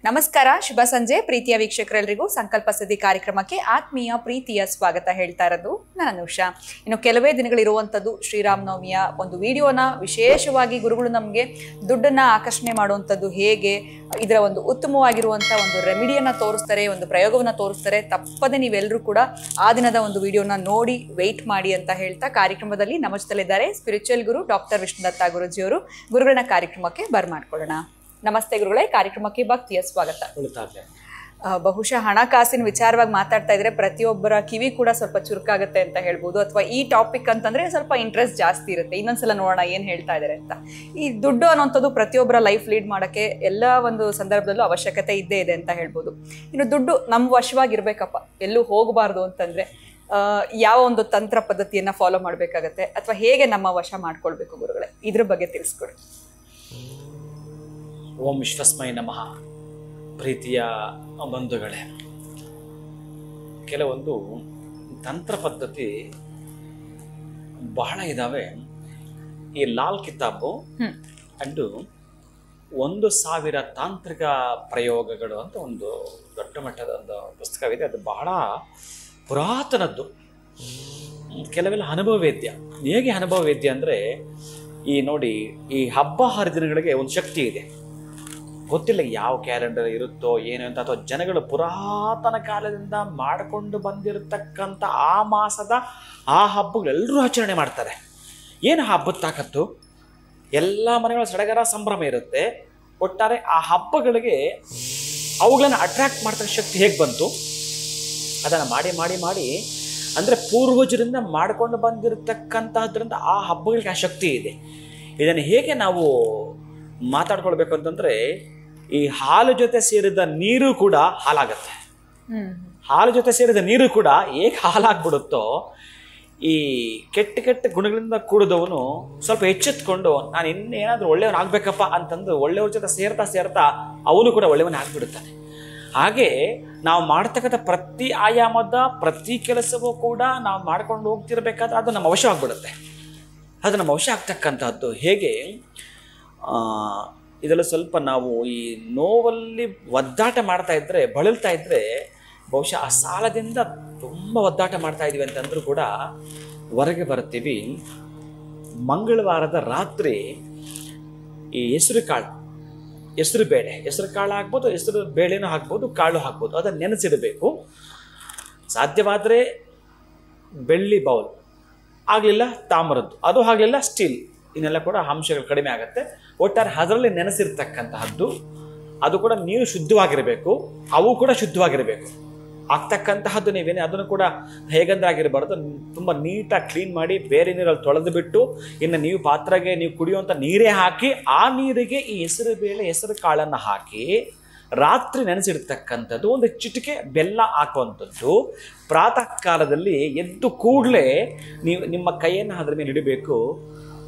ನಮಸ್ಕಾರ, ಶುಭ ಸಂಜೆ ಪ್ರೀತಿಯ ವೀಕ್ಷಕರೆಲ್ಲರಿಗೂ ಸಂಕಲ್ಪ ಸಿದ್ಧಿ ಕಾರ್ಯಕ್ರಮಕ್ಕೆ ಆತ್ಮೀಯ ಪ್ರೀತಿಯ ಸ್ವಾಗತ ಹೇಳ್ತಾ ಇರೋದು ನಾನು ಉಷಾ. ಇನ್ನು ಕೆಲವೇ ದಿನಗಳಿರುವಂಥದ್ದು ಶ್ರೀರಾಮನವಮಿಯ ಒಂದು ವಿಡಿಯೋನ ವಿಶೇಷವಾಗಿ ಗುರುಗಳು ನಮಗೆ ದುಡ್ಡನ್ನ ಆಕರ್ಷಣೆ ಮಾಡುವಂಥದ್ದು ಹೇಗೆ, ಇದರ ಒಂದು ಉತ್ತಮವಾಗಿರುವಂಥ ಒಂದು ರೆಮಿಡಿಯನ್ನು ತೋರಿಸ್ತಾರೆ, ಒಂದು ಪ್ರಯೋಗವನ್ನು ತೋರಿಸ್ತಾರೆ. ತಪ್ಪದೆ ನೀವೆಲ್ಲರೂ ಕೂಡ ಆ ದಿನದ ಒಂದು ವಿಡಿಯೋನ ನೋಡಿ ವೆಯ್ಟ್ ಮಾಡಿ ಅಂತ ಹೇಳ್ತಾ ಕಾರ್ಯಕ್ರಮದಲ್ಲಿ ನಮ್ಮ ಜೊತೆಲಿದ್ದಾರೆ ಸ್ಪಿರಿಚುವಲ್ ಗುರು ಡಾಕ್ಟರ್ ವಿಷ್ಣುದತ್ತ ಗುರುಜಿಯವರು. ಗುರುಗಳನ್ನ ಕಾರ್ಯಕ್ರಮಕ್ಕೆ ಬರ್ಮಾಡ್ಕೊಳ್ಳೋಣ. ನಮಸ್ತೆ ಗುರುಗಳೇ, ಕಾರ್ಯಕ್ರಮಕ್ಕೆ ಭಕ್ತಿಯ ಸ್ವಾಗತ. ಬಹುಶಃ ಹಣಕಾಸಿನ ವಿಚಾರವಾಗಿ ಮಾತಾಡ್ತಾ ಇದ್ರೆ ಪ್ರತಿಯೊಬ್ಬರ ಕಿವಿ ಕೂಡ ಸ್ವಲ್ಪ ಚುರುಕಾಗುತ್ತೆ ಅಂತ ಹೇಳ್ಬೋದು, ಅಥವಾ ಈ ಟಾಪಿಕ್ ಅಂತಂದ್ರೆ ಸ್ವಲ್ಪ ಇಂಟ್ರೆಸ್ಟ್ ಜಾಸ್ತಿ ಇರುತ್ತೆ. ಇನ್ನೊಂದ್ಸಲ ನೋಡೋಣ ಏನ್ ಹೇಳ್ತಾ ಇದಾರೆ ಅಂತ. ಈ ದುಡ್ಡು ಅನ್ನೋಂಥದ್ದು ಪ್ರತಿಯೊಬ್ಬರ ಲೈಫ್ ಲೀಡ್ ಮಾಡೋಕ್ಕೆ ಎಲ್ಲ ಒಂದು ಸಂದರ್ಭದಲ್ಲೂ ಅವಶ್ಯಕತೆ ಇದ್ದೇ ಇದೆ ಅಂತ ಹೇಳ್ಬೋದು. ಇನ್ನು ದುಡ್ಡು ನಮ್ಮ ವಶವಾಗಿರ್ಬೇಕಪ್ಪ, ಎಲ್ಲೂ ಹೋಗಬಾರ್ದು ಅಂತಂದ್ರೆ ಯಾವ ಒಂದು ತಂತ್ರ ಪದ್ಧತಿಯನ್ನ ಫಾಲೋ ಮಾಡ್ಬೇಕಾಗತ್ತೆ, ಅಥವಾ ಹೇಗೆ ನಮ್ಮ ವಶ ಮಾಡ್ಕೊಳ್ಬೇಕು ಗುರುಗಳೇ, ಇದ್ರ ಬಗ್ಗೆ ತಿಳಿಸ್ಕೊಡಿ. ಓಂ ವಿಶ್ವಸ್ಮೈ ನಮಃ. ಪ್ರೀತಿಯ ಬಂಧುಗಳೇ, ಕೆಲವೊಂದು ತಂತ್ರ ಪದ್ಧತಿ ಬಹಳ ಇದ್ದಾವೆ. ಈ ಲಾಲ್ ಕಿತಾಬು ಅಂಡು 1000 ತಾಂತ್ರಿಕ ಪ್ರಯೋಗಗಳು ಅಂತ ಒಂದು ದೊಡ್ಡ ಮಟ್ಟದ ಒಂದು ಪುಸ್ತಕವಿದೆ. ಅದು ಬಹಳ ಪುರಾತನದ್ದು. ಕೆಲವೆಲ್ಲ ಅನುಭವ ವೇದ್ಯ. ಹೇಗೆ ಅನುಭವ ವೇದ್ಯ ಅಂದರೆ, ಈ ನೋಡಿ, ಈ ಹಬ್ಬ ಹರಿದಿನಗಳಿಗೆ ಒಂದು ಶಕ್ತಿ ಇದೆ. ಗೊತ್ತಿಲ್ಲ ಯಾವ ಕ್ಯಾಲೆಂಡರ್ ಇರುತ್ತೋ ಏನು ಅಂತ, ಅಥವಾ ಜನಗಳು ಪುರಾತನ ಕಾಲದಿಂದ ಮಾಡಿಕೊಂಡು ಬಂದಿರತಕ್ಕಂಥ ಆ ಮಾಸದ ಆ ಹಬ್ಬಗಳೆಲ್ಲರೂ ಆಚರಣೆ ಮಾಡ್ತಾರೆ. ಏನು ಹಬ್ಬದ ತಾಕತ್ತು, ಎಲ್ಲ ಮನೆಗಳ ಸಡಗರ ಸಂಭ್ರಮ ಇರುತ್ತೆ. ಒಟ್ಟಾರೆ ಆ ಹಬ್ಬಗಳಿಗೆ ಅವುಗಳನ್ನು ಅಟ್ರಾಕ್ಟ್ ಮಾಡ್ತಕ್ಕ ಶಕ್ತಿ ಹೇಗೆ ಬಂತು, ಅದನ್ನು ಮಾಡಿ ಮಾಡಿ ಮಾಡಿ ಅಂದರೆ ಪೂರ್ವಜರಿಂದ ಮಾಡಿಕೊಂಡು ಬಂದಿರತಕ್ಕಂಥದ್ರಿಂದ ಆ ಹಬ್ಬಗಳಿಗೆ ಆ ಶಕ್ತಿ ಇದೆ. ಇದನ್ನು ಹೇಗೆ ನಾವು ಮಾತಾಡ್ಕೊಳ್ಬೇಕು ಅಂತಂದರೆ, ಈ ಹಾಲು ಜೊತೆ ಸೇರಿದ ನೀರು ಕೂಡ ಹಾಲಾಗತ್ತೆ. ಹಾಲು ಜೊತೆ ಸೇರಿದ ನೀರು ಕೂಡ ಹೇಗೆ ಹಾಲಾಗ್ಬಿಡುತ್ತೋ, ಈ ಕೆಟ್ಟ ಕೆಟ್ಟ ಗುಣಗಳಿಂದ ಕೂಡಿದವನು ಸ್ವಲ್ಪ ಎಚ್ಚೆತ್ಕೊಂಡು ನಾನು ಇನ್ನೇನಾದರೂ ಒಳ್ಳೆಯವನಾಗಬೇಕಪ್ಪ ಅಂತಂದು ಒಳ್ಳೆಯವ್ರ ಜೊತೆ ಸೇರ್ತಾ ಸೇರ್ತಾ ಅವನು ಕೂಡ ಒಳ್ಳೆಯವನೇ ಆಗ್ಬಿಡುತ್ತಾನೆ. ಹಾಗೆ ನಾವು ಮಾಡ್ತಕ್ಕಂಥ ಪ್ರತಿ ಆಯಾಮದ ಪ್ರತಿ ಕೆಲಸವೂ ಕೂಡ ನಾವು ಮಾಡ್ಕೊಂಡು ಹೋಗ್ತಿರ್ಬೇಕಾದ್ರೆ ಅದು ನಮ್ಮ ವಶ ಆಗ್ಬಿಡುತ್ತೆ. ಅದು ನಮ್ಮ ವಶ ಆಗ್ತಕ್ಕಂಥದ್ದು ಹೇಗೆ, ಇದೆಲ್ಲ ಸ್ವಲ್ಪ ನಾವು ಈ ನೋವಲ್ಲಿ ಒದ್ದಾಟ ಮಾಡ್ತಾ ಇದ್ದರೆ, ಬಳಲ್ತಾ ಇದ್ದರೆ, ಬಹುಶಃ ಆ ಸಾಲದಿಂದ ತುಂಬ ಒದ್ದಾಟ ಮಾಡ್ತಾ ಇದ್ದೀವಿ ಅಂತಂದ್ರೂ ಕೂಡ ಹೊರಗೆ ಬರ್ತೀವಿ. ಮಂಗಳವಾರದ ರಾತ್ರಿ ಈ ಹೆಸರು ಕಾಳು, ಹೆಸರು ಬೇಳೆ, ಹೆಸರು ಕಾಳು ಹಾಕ್ಬೋದು, ಹೆಸರು ಬೇಳೆನೂ ಹಾಕ್ಬೋದು, ಕಾಳು ಹಾಕ್ಬೋದು, ಅದನ್ನು ನೆನೆಸಿಡಬೇಕು. ಸಾಧ್ಯವಾದರೆ ಬೆಳ್ಳಿ ಬೌಲ್, ಆಗಲಿಲ್ಲ ತಾಮ್ರದ್ದು, ಅದು ಆಗಲಿಲ್ಲ ಸ್ಟೀಲ್, ಇನ್ನೆಲ್ಲ ಕೂಡ ಅಂಶಗಳು ಕಡಿಮೆ ಆಗುತ್ತೆ. ಒಟ್ಟಾರೆ ಅದರಲ್ಲಿ ನೆನೆಸಿರ್ತಕ್ಕಂತಹದ್ದು, ಅದು ಕೂಡ ನೀರು ಶುದ್ಧವಾಗಿರಬೇಕು, ಅವು ಕೂಡ ಶುದ್ಧವಾಗಿರಬೇಕು. ಆಗ್ತಕ್ಕಂತಹದ್ದು ನೀವೇನೇ ಅದನ್ನು ಕೂಡ ಹೇಗಂದ್ರೆ ಆಗಿರಬಾರ್ದು, ತುಂಬ ನೀಟಾಗಿ ಕ್ಲೀನ್ ಮಾಡಿ ಬೇರೆ ನೀರಲ್ಲಿ ತೊಳೆದು ಬಿಟ್ಟು, ಇನ್ನು ನೀವು ಪಾತ್ರೆಗೆ ನೀವು ಕುಡಿಯುವಂಥ ನೀರೇ ಹಾಕಿ ಆ ನೀರಿಗೆ ಈ ಹೆಸರು ಬೇಳೆ ಹೆಸರು ಕಾಳನ್ನು ಹಾಕಿ ರಾತ್ರಿ ನೆನೆಸಿಡ್ತಕ್ಕಂಥದ್ದು. ಒಂದು ಚಿಟಿಕೆ ಬೆಲ್ಲ ಹಾಕುವಂಥದ್ದು. ಪ್ರಾತಃ ಕಾಲದಲ್ಲಿ ಎದ್ದು ಕೂಡಲೇ ನೀವು ನಿಮ್ಮ ಕೈಯನ್ನು ಅದರ ಮೇಲೆ ಇಡಬೇಕು.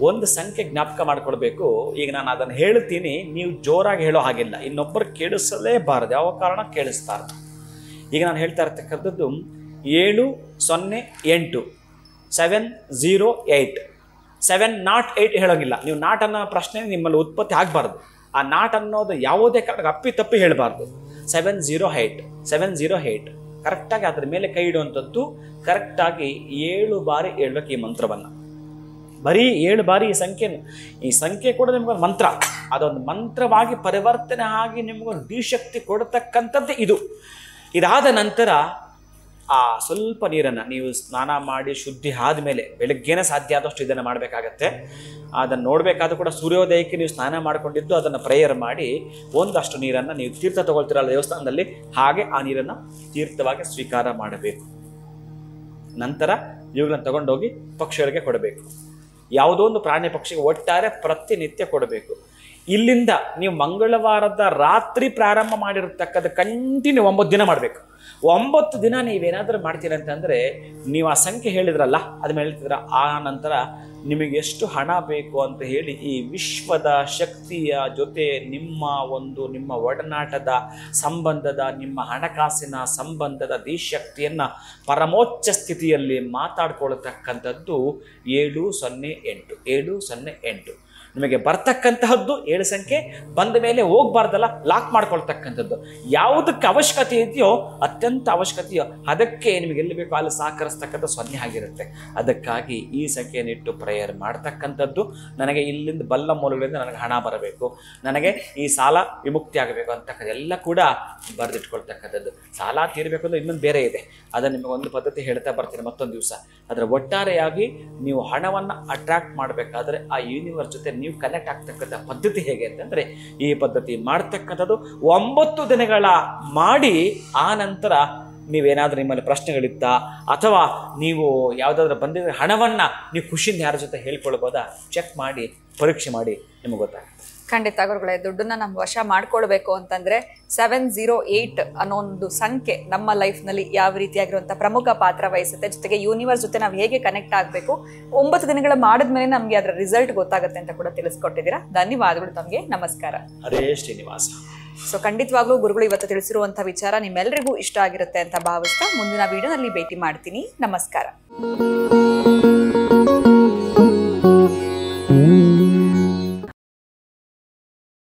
ಒಂದು ಸಂಖ್ಯೆ ಜ್ಞಾಪಕ ಮಾಡ್ಕೊಳ್ಬೇಕು. ಈಗ ನಾನು ಅದನ್ನು ಹೇಳ್ತೀನಿ, ನೀವು ಜೋರಾಗಿ ಹೇಳೋ ಹಾಗಿಲ್ಲ, ಇನ್ನೊಬ್ಬರು ಕೇಳಿಸಲೇಬಾರದು, ಯಾವ ಕಾರಣ ಕೇಳಿಸ್ಬಾರ್ದು. ಈಗ ನಾನು ಹೇಳ್ತಾ ಇರ್ತಕ್ಕಂಥದ್ದು 708 708 708 ಹೇಳೋಂಗಿಲ್ಲ. ನೀವು ನಾಟ್ ಅನ್ನೋ ಪ್ರಶ್ನೆ ನಿಮ್ಮಲ್ಲಿ ಉತ್ಪತ್ತಿ ಆಗಬಾರ್ದು. ಆ ನಾಟ್ ಅನ್ನೋದು ಯಾವುದೇ ಕಾರಣಕ್ಕೆ ಅಪ್ಪಿ ತಪ್ಪಿ ಹೇಳಬಾರ್ದು. 708 ಕರೆಕ್ಟಾಗಿ ಅದ್ರ ಮೇಲೆ ಕೈ ಇಡುವಂಥದ್ದು. ಕರೆಕ್ಟಾಗಿ 7 ಬಾರಿ ಹೇಳ್ಬೇಕು ಈ ಮಂತ್ರವನ್ನು. ಬರೀ 7 ಬಾರಿ ಈ ಸಂಖ್ಯೆ ಕೂಡ ನಿಮ್ಗೊಂದು ಮಂತ್ರ, ಅದೊಂದು ಮಂತ್ರವಾಗಿ ಪರಿವರ್ತನೆ ಆಗಿ ನಿಮಗೊಂದು ದಿಶಕ್ತಿ ಕೊಡತಕ್ಕಂಥದ್ದು ಇದು. ಇದಾದ ನಂತರ ಆ ಸ್ವಲ್ಪ ನೀರನ್ನು ನೀವು ಸ್ನಾನ ಮಾಡಿ ಶುದ್ಧಿ ಆದಮೇಲೆ, ಬೆಳಗ್ಗೆನೇ ಸಾಧ್ಯ ಆದಷ್ಟು ಇದನ್ನು ಮಾಡಬೇಕಾಗತ್ತೆ. ಅದನ್ನು ನೋಡಬೇಕಾದ್ರೂ ಕೂಡ ಸೂರ್ಯೋದಯಕ್ಕೆ ನೀವು ಸ್ನಾನ ಮಾಡಿಕೊಂಡಿದ್ದು ಅದನ್ನು ಪ್ರೇಯರ್ ಮಾಡಿ ಒಂದಷ್ಟು ನೀರನ್ನು ನೀವು ತೀರ್ಥ ತಗೊಳ್ತೀರಲ್ಲ ದೇವಸ್ಥಾನದಲ್ಲಿ, ಹಾಗೆ ಆ ನೀರನ್ನು ತೀರ್ಥವಾಗಿ ಸ್ವೀಕಾರ ಮಾಡಬೇಕು. ನಂತರ ಇವುಗಳನ್ನು ತಗೊಂಡೋಗಿ ಪಕ್ಷಿಗಳಿಗೆ ಕೊಡಬೇಕು. ಯಾವುದೋ ಒಂದು ಪ್ರಾಣಿ ಪಕ್ಷಿಗೆ ಒಟ್ಟಾರೆ ಪ್ರತಿನಿತ್ಯ ಕೊಡಬೇಕು. ಇಲ್ಲಿಂದ ನೀವು ಮಂಗಳವಾರದ ರಾತ್ರಿ ಪ್ರಾರಂಭ ಮಾಡಿರತಕ್ಕದ್ದು ಕಂಟಿನ್ಯೂ 9 ದಿನ ಮಾಡಬೇಕು. 9 ದಿನ ನೀವೇನಾದರೂ ಮಾಡ್ತೀರ ಅಂತಂದರೆ ನೀವು ಆ ಸಂಖ್ಯೆ ಹೇಳಿದ್ರಲ್ಲ ಅದ್ಮೇಲೆ ಹೇಳ್ತಿದ್ರ, ಆ ನಂತರ ನಿಮಗೆ ಎಷ್ಟು ಹಣ ಬೇಕು ಅಂತ ಹೇಳಿ ಈ ವಿಶ್ವದ ಶಕ್ತಿಯ ಜೊತೆ ನಿಮ್ಮ ಒಡನಾಟದ ಸಂಬಂಧದ, ನಿಮ್ಮ ಹಣಕಾಸಿನ ಸಂಬಂಧದ ಶಕ್ತಿಯನ್ನು ಪರಮೋಚ್ಚ ಸ್ಥಿತಿಯಲ್ಲಿ ಮಾತಾಡ್ಕೊಳ್ತಕ್ಕಂಥದ್ದು 708 708. ನಿಮಗೆ ಬರ್ತಕ್ಕಂತಹದ್ದು 7 ಸಂಖ್ಯೆ ಬಂದ ಮೇಲೆ ಹೋಗ್ಬಾರ್ದಲ್ಲ, ಲಾಕ್ ಮಾಡ್ಕೊಳ್ತಕ್ಕಂಥದ್ದು. ಯಾವುದಕ್ಕೆ ಅವಶ್ಯಕತೆ ಇದೆಯೋ ಅತ್ಯಂತ ಅವಶ್ಯಕತೆಯೋ ಅದಕ್ಕೆ ನಿಮಗೆ ಎಲ್ಲಿ ಬೇಕೋ ಅಲ್ಲಿ ಸಹಕರಿಸ್ತಕ್ಕಂಥ 0 ಆಗಿರುತ್ತೆ. ಅದಕ್ಕಾಗಿ ಈ ಸಂಖ್ಯೆಯನ್ನಿಟ್ಟು ಪ್ರೇಯರ್ ಮಾಡ್ತಕ್ಕಂಥದ್ದು. ನನಗೆ ಇಲ್ಲಿಂದ ಬಲ್ಲ ಮೂಲಗಳಿಂದ ನನಗೆ ಹಣ ಬರಬೇಕು, ನನಗೆ ಈ ಸಾಲ ವಿಮುಕ್ತಿ ಆಗಬೇಕು ಅಂತಕ್ಕಂಥ ಎಲ್ಲ ಕೂಡ ಬರೆದಿಟ್ಕೊಳ್ತಕ್ಕಂಥದ್ದು. ಸಾಲ ತೀರಬೇಕು ಅಂದ್ರೆ ಇನ್ನೊಂದು ಬೇರೆ ಇದೆ, ಅದನ್ನು ನಿಮಗೆ ಒಂದು ಪದ್ಧತಿ ಹೇಳ್ತಾ ಬರ್ತೀನಿ ಮತ್ತೊಂದು ದಿವಸ. ಅದರ ಒಟ್ಟಾರೆಯಾಗಿ ನೀವು ಹಣವನ್ನು ಅಟ್ರಾಕ್ಟ್ ಮಾಡಬೇಕಾದ್ರೆ ಆ ಯೂನಿವರ್ಸ್ ಜೊತೆ ನೀವು ಕನೆಕ್ಟ್ ಆಗ್ತಕ್ಕಂಥ ಪದ್ಧತಿ ಹೇಗೆ ಅಂತಂದರೆ, ಈ ಪದ್ಧತಿ ಮಾಡ್ತಕ್ಕಂಥದ್ದು 9 ದಿನಗಳ ಮಾಡಿ ಆ ನಂತರ ನೀವೇನಾದರೂ ನಿಮ್ಮಲ್ಲಿ ಪ್ರಶ್ನೆಗಳಿತ್ತಾ ಅಥವಾ ನೀವು ಯಾವುದಾದ್ರೂ ಬಂದಿದ್ದರೆ ಹಣವನ್ನು ನೀವು ಖುಷಿಯಿಂದ ಯಾರ ಜೊತೆ ಹೇಳ್ಕೊಳ್ಬೋದಾ ಚೆಕ್ ಮಾಡಿ ಪರೀಕ್ಷೆ ಮಾಡಿ ನಿಮಗೆ ಗೊತ್ತಾಗುತ್ತೆ. ಖಂಡಿತ ಗುರುಗಳೇ, ದುಡ್ಡನ್ನ ನಮ್ಮ ವಶ ಮಾಡ್ಕೊಳ್ಬೇಕು ಅಂತಂದ್ರೆ 708 ಅನ್ನೋ ಒಂದು ಸಂಖ್ಯೆ ನಮ್ಮ ಲೈಫ್ನಲ್ಲಿ ಯಾವ ರೀತಿಯಾಗಿರುವಂಥ ಪ್ರಮುಖ ಪಾತ್ರ ವಹಿಸುತ್ತೆ. ಜೊತೆಗೆ ಯೂನಿವರ್ಸ್ ಜೊತೆ ನಾವು ಹೇಗೆ ಕನೆಕ್ಟ್ ಆಗಬೇಕು, 9 ದಿನಗಳ ಮಾಡಿದ್ಮೇಲೆ ನಮಗೆ ಅದರ ರಿಸಲ್ಟ್ ಗೊತ್ತಾಗುತ್ತೆ ಅಂತ ಕೂಡ ತಿಳಿಸ್ಕೊಟ್ಟಿದ್ದೀರಾ. ಧನ್ಯವಾದಗಳು ತಮಗೆ. ನಮಸ್ಕಾರ. ಹರೇ ಶ್ರೀನಿವಾಸ. ಸೊ ಖಂಡಿತವಾಗ್ಲೂ ಗುರುಗಳು ಇವತ್ತು ತಿಳಿಸಿರುವಂಥ ವಿಚಾರ ನಿಮ್ಮೆಲ್ಲರಿಗೂ ಇಷ್ಟ ಆಗಿರುತ್ತೆ ಅಂತ ಭಾವಿಸ್ತಾ ಮುಂದಿನ ವಿಡಿಯೋನಲ್ಲಿ ಭೇಟಿ ಮಾಡ್ತೀನಿ. ನಮಸ್ಕಾರ.